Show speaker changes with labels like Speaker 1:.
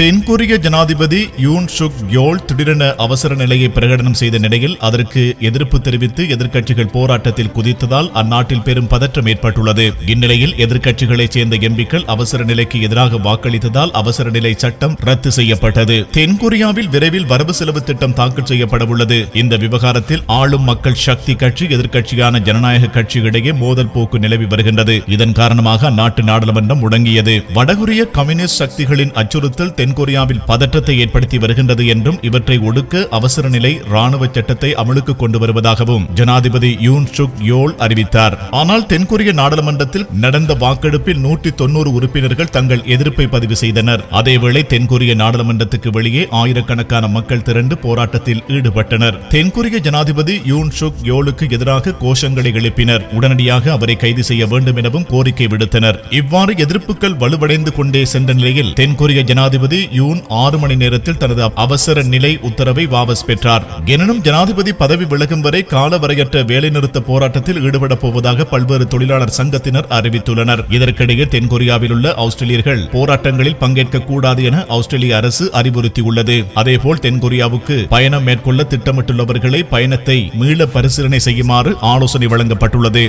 Speaker 1: தென்கொரிய ஜனாதிபதி யூன் சுக் யோல் திடீரென அவசர நிலையை பிரகடனம் செய்த நிலையில் அதற்கு எதிர்ப்பு தெரிவித்து எதிர்க்கட்சிகள் போராட்டத்தில் குதித்ததால் அந்நாட்டில் பெரும் பதற்றம் ஏற்பட்டுள்ளது. இந்நிலையில் எதிர்க்கட்சிகளைச் சேர்ந்த எம்பிக்கள் அவசர நிலைக்கு எதிராக வாக்களித்ததால் அவசர நிலை சட்டம் ரத்து செய்யப்பட்டது. தென்கொரியாவில் விரைவில் வரவு செலவு திட்டம் தாக்கல் செய்யப்படவுள்ளது. இந்த விவகாரத்தில் ஆளும் மக்கள் சக்தி கட்சி எதிர்க்கட்சியான ஜனநாயக கட்சி இடையே மோதல் போக்கு நிலவி வருகின்றது. இதன் காரணமாக அந்நாட்டு நாடாளுமன்றம் முடங்கியது. வடகொரிய கம்யூனிஸ்ட் சக்திகளின் அச்சுறுத்தல் தென்கொரியாவில் பதற்றத்தை ஏற்படுத்தி வருகின்றது என்றும் இவற்றை ஒடுக்க அவசர நிலை ராணுவ சட்டத்தை அமலுக்கு கொண்டு வருவதாகவும் ஜனாதிபதி யூன் சுக் யோல் அறிவித்தார். ஆனால் தென்கொரிய நாடாளுமன்றத்தில் நடந்த வாக்கெடுப்பில் 190 உறுப்பினர்கள் தங்கள் எதிர்ப்பை பதிவு செய்தனர். அதேவேளை தென்கொரிய நாடாளுமன்றத்துக்கு வெளியே ஆயிரக்கணக்கான மக்கள் திரண்டு போராட்டத்தில் ஈடுபட்டனர். தென்கொரிய ஜனாதிபதி யூன் சுக் யோலுக்கு எதிராக கோஷங்களை எழுப்பினர். உடனடியாக அவரை கைது செய்ய வேண்டும் எனவும் கோரிக்கை விடுத்தனர். இவ்வாறு எதிர்ப்புகள் வலுவடைந்து கொண்டே சென்ற நிலையில் தென்கொரிய ஜனாதிபதி யூன் 6 மணி நேரத்தில் தனது அவசர நிலை உத்தரவை வாபஸ் பெற்றார். எனினும் ஜனாதிபதி பதவி விலகும் வரை காலவரையற்ற வேலைநிறுத்த போராட்டத்தில் ஈடுபட போவதாக பல்வேறு தொழிலாளர் சங்கத்தினர் அறிவித்துள்ளனர். இதற்கிடையே தென்கொரியாவில் உள்ள ஆஸ்திரேலியர்கள் போராட்டங்களில் பங்கேற்க கூடாது என ஆஸ்திரேலிய அரசு அறிவுறுத்தியுள்ளது. அதேபோல் தென்கொரியாவுக்கு பயணம் மேற்கொள்ள திட்டமிட்டுள்ளவர்களை பயணத்தை மீள பரிசீலனை செய்யுமாறு ஆலோசனை வழங்கப்பட்டுள்ளது.